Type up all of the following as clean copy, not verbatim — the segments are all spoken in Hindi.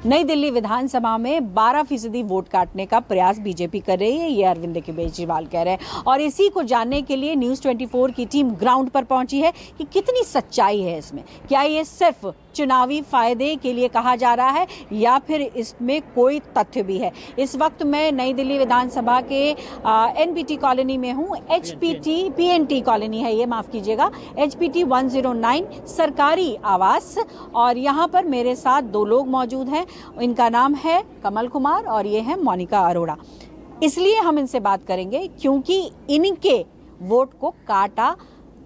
नई दिल्ली विधानसभा में 12% वोट काटने का प्रयास बीजेपी कर रही है, ये अरविंद केजरीवाल कह रहे हैं। और इसी को जानने के लिए न्यूज़ 24 की टीम ग्राउंड पर पहुंची है कि कितनी सच्चाई है इसमें। क्या ये सिर्फ चुनावी फायदे के लिए कहा जा रहा है या फिर इसमें कोई तथ्य भी है। इस वक्त मैं नई दिल्ली विधानसभा के एनपीटी कॉलोनी में हूँ। पीएनटी कॉलोनी है ये, माफ कीजिएगा, HPT 109 सरकारी आवास। और यहाँ पर मेरे साथ दो लोग मौजूद हैं। इनका नाम है कमल कुमार और ये है मोनिका अरोड़ा। इसलिए हम इनसे बात करेंगे क्योंकि इनके वोट को काटा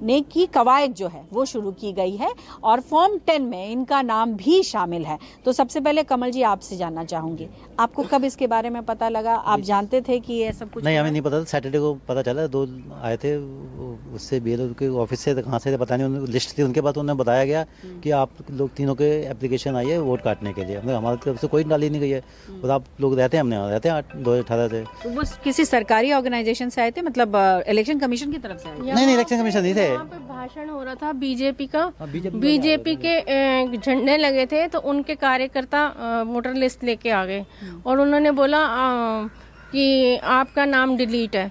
ने की कवायद जो है वो शुरू की गई है और फॉर्म 10 में इनका नाम भी शामिल है। तो सबसे पहले कमल जी आपसे जानना चाहूंगी, आपको कब इसके बारे में पता लगा? आप जानते थे कि ये सब कुछ? नहीं, हमें नहीं पता था। सैटरडे को पता चला, दो आए थे उससे BLO के ऑफिस से, कहाँ से पता नहीं, लिस्ट थी उनके पास। उन्हें बताया गया कि आप लोग तीनों के एप्लीकेशन आई है वोट काटने के लिए। हमने हमारी तरफ से कोई डाली नहीं गई है और आप लोग रहते हैं, हमने यहाँ रहते हैं 2018 से। तो वो किसी सरकारी ऑर्गेनाइजेशन से आए थे, मतलब इलेक्शन कमीशन की तरफ से आए थे? नहीं, इलेक्शन कमीशन नहीं थे। वहाँ पे भाषण हो रहा था बीजेपी का, बीजेपी के झंडे लगे थे, तो उनके कार्यकर्ता वोटर लिस्ट लेके आ गए और उन्होंने बोला कि आपका नाम डिलीट है,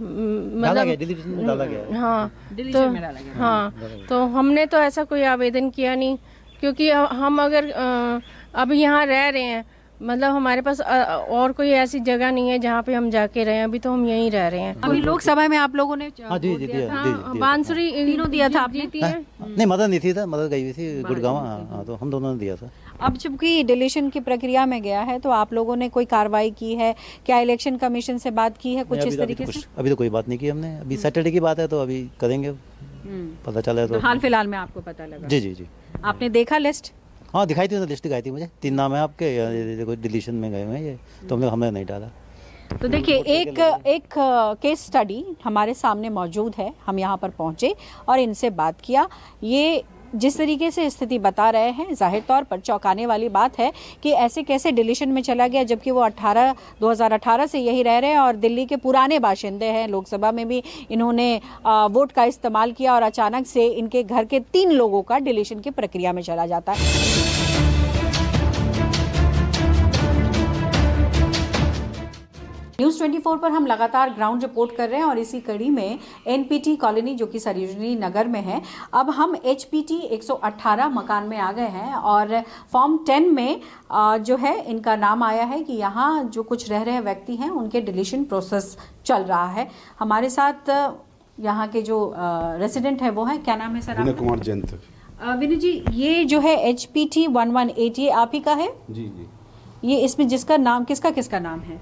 मतलब डाला गया। हाँ, तो हमने तो ऐसा कोई आवेदन किया नहीं, क्योंकि हम अगर अब यहाँ रह रहे हैं, मतलब हमारे पास और कोई ऐसी जगह नहीं है जहाँ पे हम जाके रहे हैं। अभी तो हम यहीं रह रहे हैं। अभी लोकसभा में आप लोगों ने बांसुरी तीनों दिया था आपने? जीती है। नहीं, मदद नहीं थी, मदद गई हुई थी गुड़गांव। हाँ, तो हम दोनों ने दिया था। अब चूंकि डिलीशन की प्रक्रिया में गया है तो आप लोगों ने कोई कार्रवाई की है क्या? इलेक्शन कमीशन से बात की है कुछ इस तरीके से? अभी तो कोई बात नहीं की हमने। अभी सैटरडे की बात है तो अभी करेंगे, पता चला तो हाल फिलहाल में आपको पता लगा? जी। आपने देखा लिस्ट? हाँ, दिखाई थी, लिस्ट दिखाई थी मुझे। 3 नाम है आपके, कोई डिलीशन में गए हुए हैं ये, तो हमने नहीं डाला। तो देखिए, एक केस स्टडी हमारे सामने मौजूद है। हम यहाँ पर पहुंचे और इनसे बात किया। ये जिस तरीके से स्थिति बता रहे हैं, जाहिर तौर पर चौंकाने वाली बात है कि ऐसे कैसे डिलीशन में चला गया, जबकि वो 2018 से यही रह रहे हैं और दिल्ली के पुराने बाशिंदे हैं। लोकसभा में भी इन्होंने वोट का इस्तेमाल किया और अचानक से इनके घर के 3 लोगों का डिलीशन की प्रक्रिया में चला जाता है। न्यूज़ 24 पर हम लगातार ग्राउंड रिपोर्ट कर रहे हैं और इसी कड़ी में एनपीटी कॉलोनी जो कि सरोजिनी नगर में है, अब हम HPT 118 मकान में आ गए हैं और फॉर्म 10 में जो है इनका नाम आया है कि यहाँ जो कुछ रह रहे व्यक्ति हैं उनके डिलीशन प्रोसेस चल रहा है। हमारे साथ यहाँ के जो रेसिडेंट है वो है, क्या नाम है सर? विनय कुमार जयंत। विनय जी, ये जो है HPT 118 ये आप ही का है? जी। ये इसमें जिसका नाम किसका नाम है?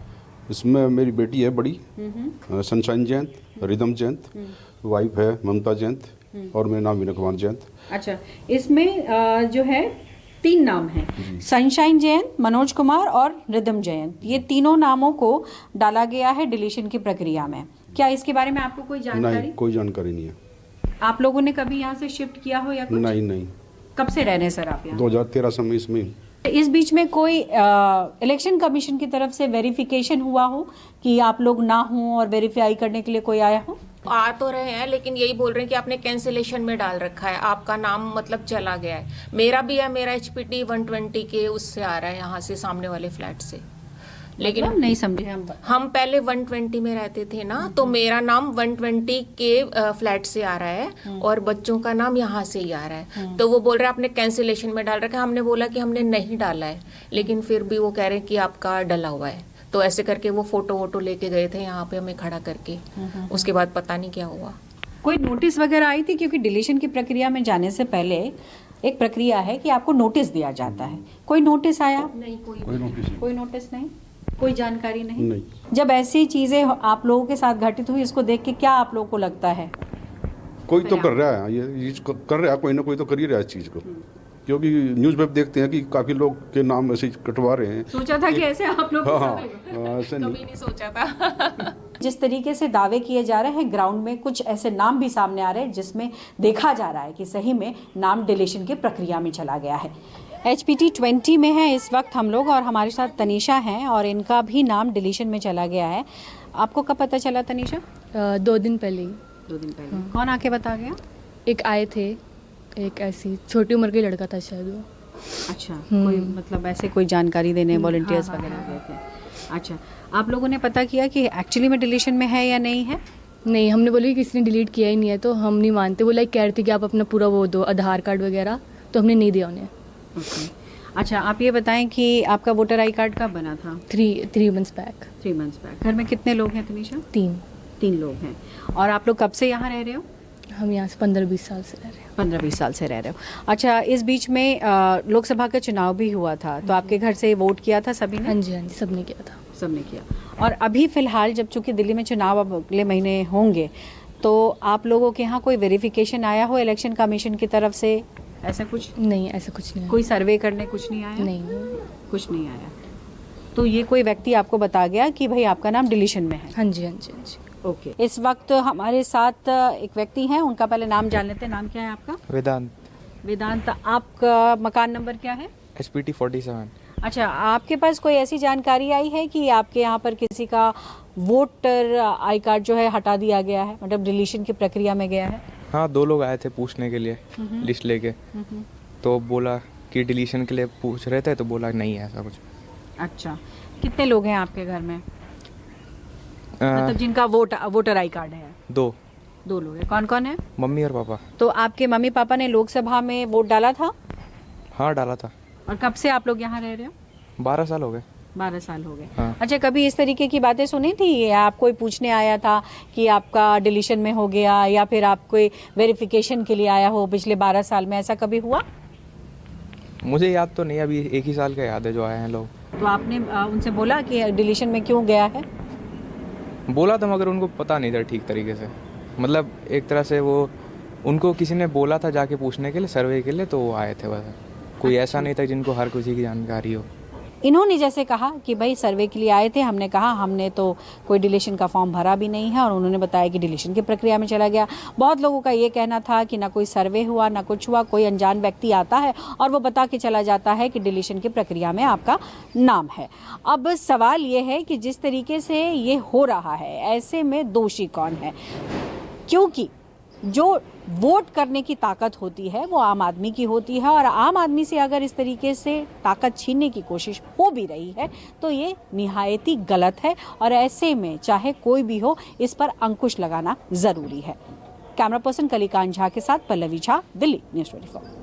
इसमें मेरी बेटी है बड़ी, sunshine Jayant, rhythm Jayant, wife है ममता जयंत और मेरा नाम विनय कुमार जयंत। अच्छा, इसमें जो है 3 नाम हैं, सनशाइन जयंत, मनोज कुमार और रिदम जयंत। ये तीनों नामों को डाला गया है डिलीशन की प्रक्रिया में। क्या इसके बारे में आपको कोई जानकारी? नहीं, कोई जानकारी नहीं है। आप लोगों ने कभी यहाँ से शिफ्ट किया हो या कुछ? नहीं। कब से रह रहे हैं सर आप यहाँ? 2013 से मैं इसमें। इस बीच में कोई इलेक्शन कमीशन की तरफ से वेरिफिकेशन हुआ हो कि आप लोग ना हो और वेरीफाई करने के लिए कोई आया हो? आ तो रहे हैं, लेकिन यही बोल रहे हैं कि आपने कैंसिलेशन में डाल रखा है, आपका नाम मतलब चला गया है। मेरा भी है, मेरा HPT 120 के उससे आ रहा है, यहाँ से सामने वाले फ्लैट से। लेकिन मतलब नहीं समझे हम पहले 120 में रहते थे ना, तो मेरा नाम 120 के फ्लैट से आ रहा है और बच्चों का नाम यहाँ से ही आ रहा है। तो वो बोल रहे हैं आपने कैंसिलेशन में डाल रखा है। हमने बोला कि हमने नहीं डाला है, लेकिन फिर भी वो कह रहे हैं कि आपका डला हुआ है। तो ऐसे करके वो फोटो लेके गए थे यहाँ पे हमें खड़ा करके। उसके बाद पता नहीं क्या हुआ। कोई नोटिस वगैरह आई थी? क्योंकि डिलीशन की प्रक्रिया में जाने से पहले एक प्रक्रिया है कि आपको नोटिस दिया जाता है। कोई नोटिस आया? नहीं, कोई नोटिस नहीं, कोई जानकारी नहीं। नहीं। जब ऐसी चीजें आप लोगों के साथ घटित हुई, इसको देख के क्या आप लोगों को लगता है? कोई तो कर रहा है, ये कर रहा है, कोई ना कोई तो कर ही रहा है इस चीज को। क्योंकि न्यूज़ में देखते हैं कि काफी लोग के नाम ऐसे कटवा रहे हैं। सोचा था कि ऐसे आप लोग? ऐसे नहीं सोचा था। जिस तरीके से दावे किए जा रहे हैं ग्राउंड में, कुछ ऐसे नाम भी सामने आ रहे हैं जिसमें देखा जा रहा है कि सही में नाम डिलीशन की प्रक्रिया में चला गया है। HPT 20 में है इस वक्त हम लोग और हमारे साथ तनीषा हैं और इनका भी नाम डिलीशन में चला गया है। आपको कब पता चला तनीषा? 2 दिन पहले ही। 2 दिन पहले। कौन आके बता गया? एक आए थे, एक ऐसी छोटी उम्र का लड़का था शायद वो। अच्छा, कोई मतलब ऐसे कोई जानकारी देने वॉलंटियर्स वगैरह गए थे? अच्छा, आप लोगों ने पता किया कि एक्चुअली में डिलीशन में है या नहीं है? नहीं, हमने बोला कि किसी ने डिलीट किया ही नहीं है, तो हम नहीं मानते। वो लाइक कह रहे थे कि आप अपना पूरा वो दो, आधार कार्ड वगैरह, तो हमने नहीं दिया उन्हें। ओके। अच्छा, आप ये बताएं कि आपका वोटर आई कार्ड कब बना था? 3 मंथ्स बैक। 3 months back. घर में कितने लोग हैं तनीषा? 3 लोग हैं। और आप लोग कब से यहाँ रह रहे हो? हम यहाँ से 15-20 साल से रह रहे हैं। 15-20 साल से रह रहे हो। अच्छा, इस बीच में लोकसभा का चुनाव भी हुआ था, तो आपके घर से वोट किया था सभी ने? हाँ जी, सबने किया था। सबने किया। और अभी फिलहाल जब चूंकि दिल्ली में चुनाव अब अगले महीने होंगे, तो आप लोगों के यहाँ कोई वेरिफिकेशन आया हो इलेक्शन कमीशन की तरफ से? ऐसा कुछ नहीं, ऐसा कुछ नहीं। कोई सर्वे करने कुछ नहीं आया? नहीं, कुछ नहीं आया। तो ये कोई व्यक्ति आपको बता गया कि भाई आपका नाम डिलीशन में है? हाँ जी, हाँ जी, हाँ जी। ओके। इस वक्त हमारे साथ एक व्यक्ति हैं, उनका पहले नाम जान लेते हैं। नाम क्या है आपका? वेदांत। वेदांत। आपका मकान नंबर क्या है? SPT 47। अच्छा, आपके पास कोई ऐसी जानकारी आई है कि आपके यहाँ पर किसी का वोटर आई कार्ड जो है हटा दिया गया है, मतलब डिलीशन की प्रक्रिया में गया है? हाँ, 2 लोग आए थे पूछने के लिए लिस्ट लेके, तो बोला कि डिलीशन के लिए पूछ रहे थे, तो बोला नहीं है ऐसा कुछ। अच्छा, कितने लोग हैं आपके घर में, मतलब जिनका वोटर आई कार्ड है? 2 लोग हैं। कौन कौन है? मम्मी और पापा। तो आपके मम्मी पापा ने लोकसभा में वोट डाला था? हाँ, डाला था। और कब से आप लोग यहाँ रह रहे हो? 12 साल हो गए। 12 साल हो गए। हाँ। अच्छा, कभी इस तरीके की बातें सुनी थी या आप कोई पूछने आया था कि आपका डिलीशन में हो गया, या फिर आप कोई वेरिफिकेशन के लिए आया हो पिछले 12 साल में, ऐसा कभी हुआ? मुझे याद तो नहीं, अभी 1 ही साल का याद है जो आए हैं लोग। तो आपने उनसे बोला कि डिलीशन में क्यों गया है? बोला था, मगर उनको पता नहीं था ठीक तरीके से। मतलब एक तरह से वो, उनको किसी ने बोला था जाके पूछने के लिए, सर्वे के लिए, तो वो आए थे बस। कोई ऐसा नहीं था जिनको हर किसी की जानकारी हो। इन्होंने जैसे कहा कि भाई सर्वे के लिए आए थे, हमने कहा हमने तो कोई डिलीशन का फॉर्म भरा भी नहीं है, और उन्होंने बताया कि डिलीशन की प्रक्रिया में चला गया। बहुत लोगों का ये कहना था कि ना कोई सर्वे हुआ ना कुछ हुआ, कोई अनजान व्यक्ति आता है और वो बता के चला जाता है कि डिलीशन की प्रक्रिया में आपका नाम है। अब सवाल ये है कि जिस तरीके से ये हो रहा है, ऐसे में दोषी कौन है? क्योंकि जो वोट करने की ताकत होती है वो आम आदमी की होती है, और आम आदमी से अगर इस तरीके से ताकत छीनने की कोशिश हो भी रही है तो ये निहायती गलत है, और ऐसे में चाहे कोई भी हो, इस पर अंकुश लगाना जरूरी है। कैमरा पर्सन कलिकांत झा के साथ पल्लवी झा, दिल्ली न्यूज़ 24।